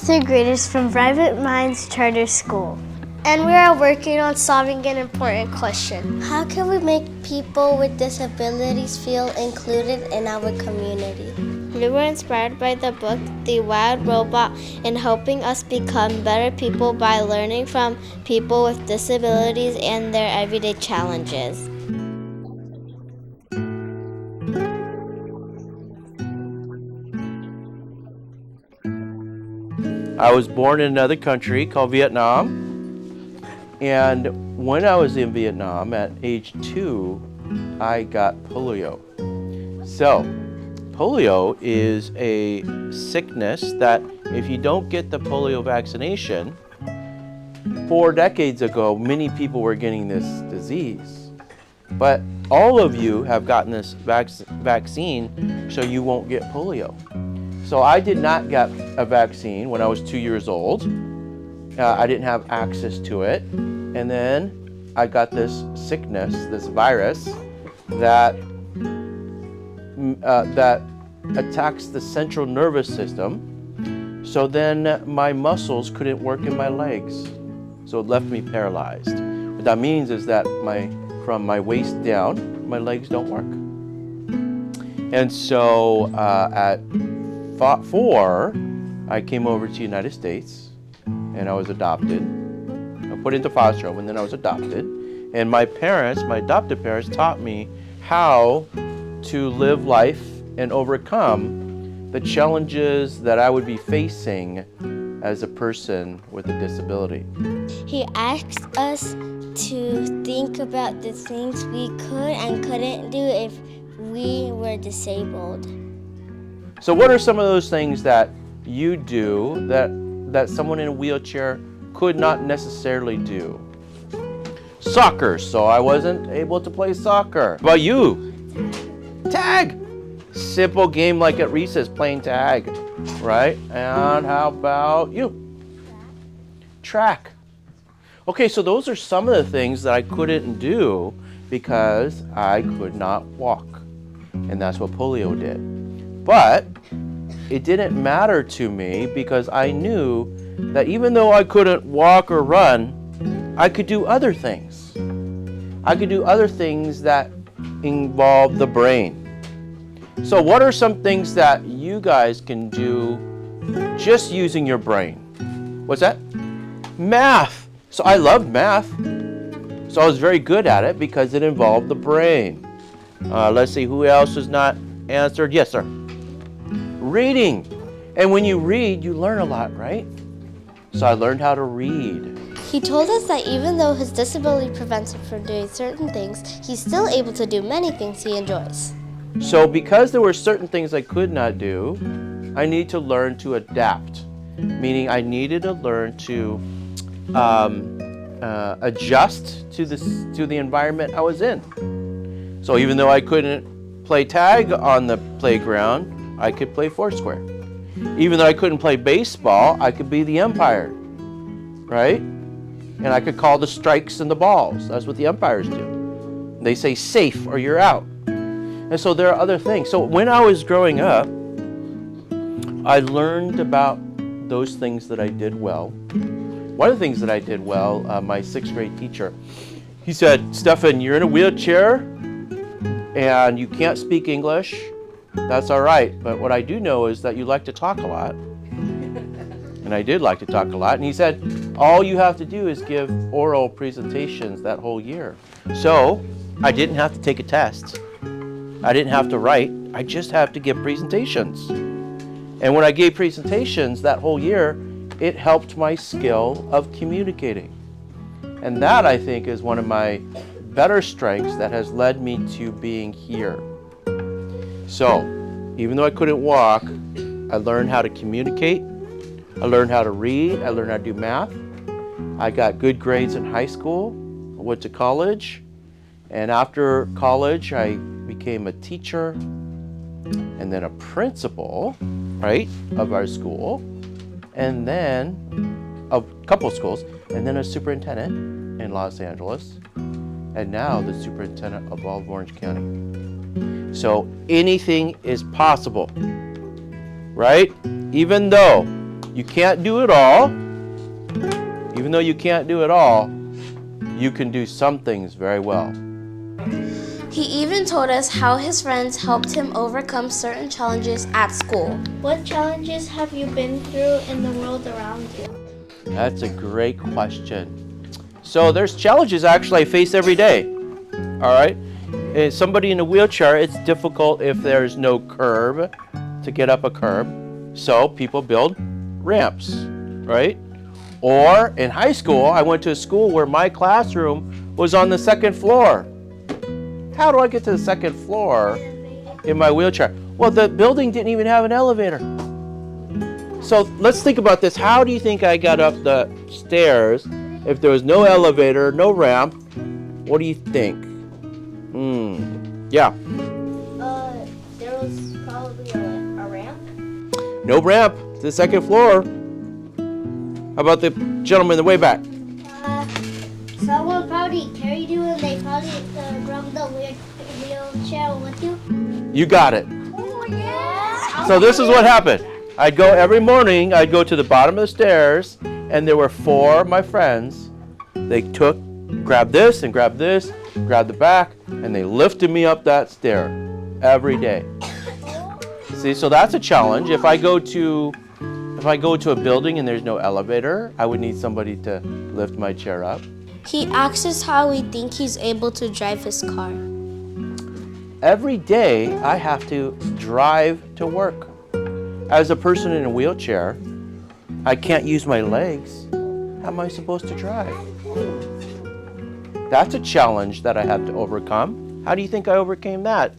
third graders from Private Minds Charter School. And we are working on solving an important question. How can we make people with disabilities feel included in our community? We were inspired by the book The Wild Robot in helping us become better people by learning from people with disabilities and their everyday challenges. I was born in another country called Vietnam. And when I was in Vietnam at age 2, I got polio. So, polio is a sickness that if you don't get the polio vaccination, 4 decades ago, many people were getting this disease. But all of you have gotten this vaccine, so you won't get polio. So I did not get a vaccine when I was 2 years old. I didn't have access to it. And then I got this sickness, this virus, that attacks the central nervous system. So then my muscles couldn't work in my legs. So it left me paralyzed. What that means is that from my waist down, my legs don't work. And so at 4, I came over to the United States and I was adopted. Put into foster home, and then I was adopted. And my adopted parents taught me how to live life and overcome the challenges that I would be facing as a person with a disability. He asked us to think about the things we could and couldn't do if we were disabled. So what are some of those things that you do that someone in a wheelchair could not necessarily do? Soccer, so I wasn't able to play soccer. How about you? Tag! Simple game like at recess, playing tag, right? And how about you? Track. Okay, so those are some of the things that I couldn't do because I could not walk. And that's what polio did. But it didn't matter to me because I knew that even though I couldn't walk or run, I could do other things. I could do other things that involve the brain. So what are some things that you guys can do just using your brain? What's that? Math. So I loved math. So I was very good at it because it involved the brain. Let's see, who else has not answered? Yes, sir. Reading. And when you read, you learn a lot, right? So I learned how to read. He told us that even though his disability prevents him from doing certain things, he's still able to do many things he enjoys. So because there were certain things I could not do, I need to learn to adapt. Meaning I needed to learn to adjust to the environment I was in. So even though I couldn't play tag on the playground, I could play foursquare. Even though I couldn't play baseball, I could be the umpire, right? And I could call the strikes and the balls. That's what the umpires do. They say safe or you're out. And so there are other things. So when I was growing up, I learned about those things that I did well. One of the things that I did well, my 6th grade teacher, he said, Stefan, you're in a wheelchair and you can't speak English. That's all right, but what I do know is that you like to talk a lot. And I did like to talk a lot. And he said, all you have to do is give oral presentations that whole year. So I didn't have to take a test. I didn't have to write. I just have to give presentations. And when I gave presentations that whole year, it helped my skill of communicating. And that, I think, is one of my better strengths that has led me to being here. So, even though I couldn't walk, I learned how to communicate, I learned how to read, I learned how to do math. I got good grades in high school, I went to college, and after college I became a teacher and then a principal, right, of our school, and then a couple schools, and then a superintendent in Los Angeles, and now the superintendent of all of Orange County. So anything is possible, right? Even though You can't do it all. Even though you can't do it all, you can do some things very well. He even told us how his friends helped him overcome certain challenges at school. What challenges have you been through in the world around you? That's a great question. So there's challenges actually I face every day. All right? Somebody in a wheelchair, it's difficult if there's no curb to get up a curb. So people build ramps, right? Or in high school, I went to a school where my classroom was on the second floor. How do I get to the second floor in my wheelchair? Well, the building didn't even have an elevator. So let's think about this. How do you think I got up the stairs if there was no elevator, no ramp? What do you think? Yeah. There was probably a ramp. No ramp to the second floor. How about the gentleman in the way back? Someone probably carried you and they probably brought the wheelchair with you. You got it. Oh, yeah. So this is what happened. I'd go every morning, I'd go to the bottom of the stairs, and there were 4 of my friends. They grabbed this and grabbed this, grabbed the back, and they lifted me up that stair every day. See, so that's a challenge. If I go to a building and there's no elevator, I would need somebody to lift my chair up. He asks us how we think he's able to drive his car. Every day, I have to drive to work. As a person in a wheelchair, I can't use my legs. How am I supposed to drive? That's a challenge that I had to overcome. How do you think I overcame that?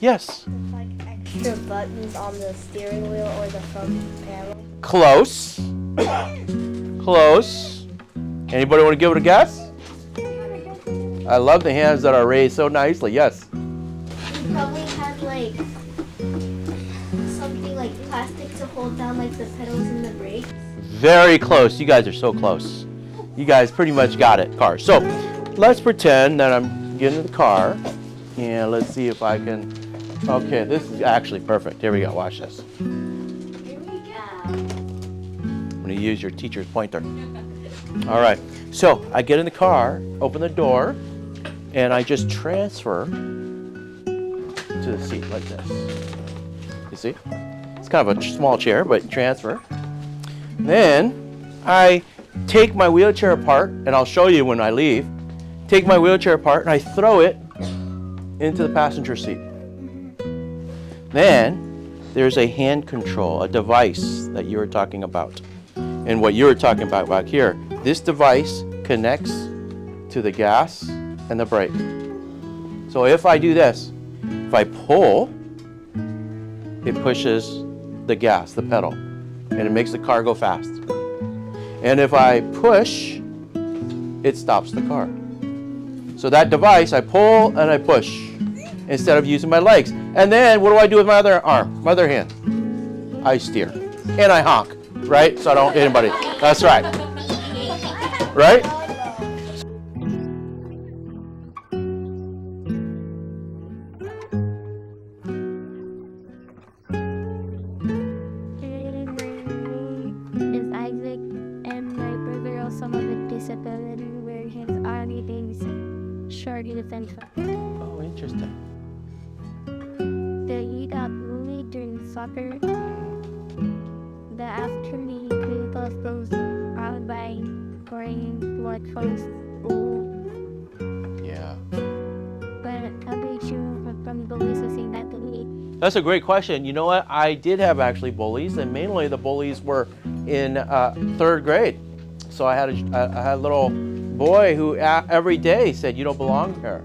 Yes. Like extra buttons on the steering wheel or the front panel. Close. Close. Anybody want to give it a guess? I love the hands that are raised so nicely. Yes. You probably had like something like plastic to hold down like the pedals and the brakes. Very close. You guys are so close. You guys pretty much got it, car. So let's pretend that I'm getting in the car. And let's see if I can. Okay, this is actually perfect. Here we go. Watch this. Here we go. I'm going to use your teacher's pointer. All right. So I get in the car, open the door, and I just transfer to the seat like this. You see? It's kind of a small chair, but transfer. Then I take my wheelchair apart, and I'll show you when I leave. Take my wheelchair apart, and I throw it into the passenger seat. Then there's a hand control, a device that you were talking about. And what you were talking about back here, this device connects to the gas and the brake. So if I do this, if I pull, it pushes the gas, the pedal, and it makes the car go fast. And if I push, it stops the car. So that device, I pull and I push instead of using my legs. And then what do I do with my other arm, my other hand? I steer and I honk, right? So I don't hit anybody. That's right. Right? Is Isaac, and my brother also have a disability where his arm is shorter than Oh, interesting. they eat out only during soccer. The afternoon club goes out by going what from school. Yeah. But how about you from bullies who say that to me? That's a great question. You know what? I did have actually bullies, and mainly the bullies were in 3rd grade. So I had a little boy who every day said, "You don't belong here.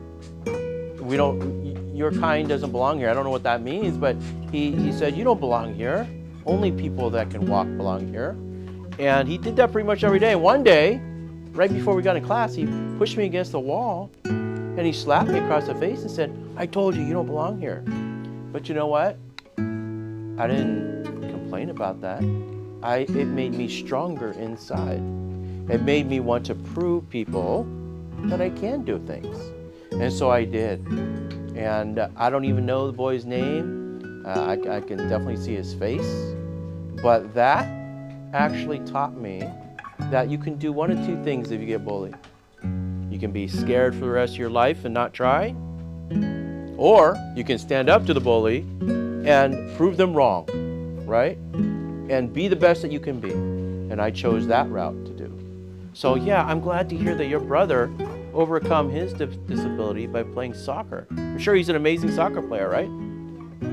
Your kind doesn't belong here." I don't know what that means, but he said, "You don't belong here. Only people that can walk belong here." And he did that pretty much every day. One day, right before we got in class, he pushed me against the wall, and he slapped me across the face and said, "I told you, you don't belong here." But you know what? I didn't complain about that. It made me stronger inside. It made me want to prove people that I can do things. And so I did. And I don't even know the boy's name. I can definitely see his face. But that actually taught me that you can do one of two things if you get bullied. You can be scared for the rest of your life and not try, or you can stand up to the bully and prove them wrong, right? And be the best that you can be. And I chose that route to do. So yeah, I'm glad to hear that your brother overcome his disability by playing soccer. I'm sure he's an amazing soccer player, right?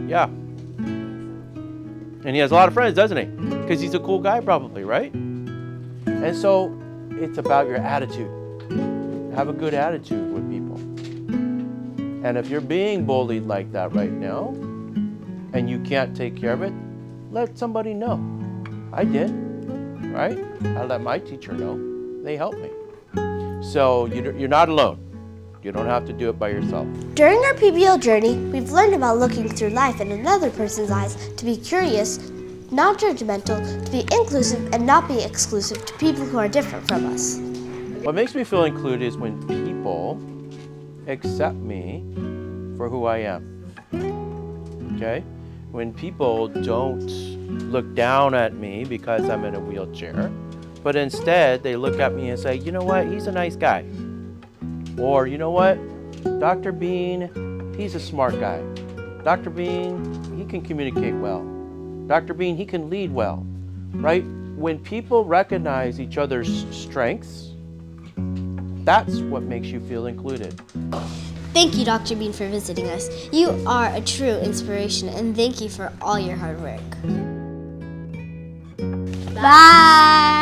Yeah. And he has a lot of friends, doesn't he? Because he's a cool guy probably, right? And so it's about your attitude. Have a good attitude with people. And if you're being bullied like that right now, and you can't take care of it, let somebody know. I did, right? I let my teacher know. They helped me. So you're not alone. You don't have to do it by yourself. During our PBL journey, we've learned about looking through life in another person's eyes, to be curious, not judgmental, to be inclusive and not be exclusive to people who are different from us. What makes me feel included is when people accept me for who I am. Okay? When people don't look down at me because I'm in a wheelchair, but instead they look at me and say, you know what, he's a nice guy. Or, you know what, Dr. Bean, he's a smart guy. Dr. Bean, he can communicate well. Dr. Bean, he can lead well, right? When people recognize each other's strengths, that's what makes you feel included. Thank you, Dr. Bean, for visiting us. You are a true inspiration, and thank you for all your hard work. Bye!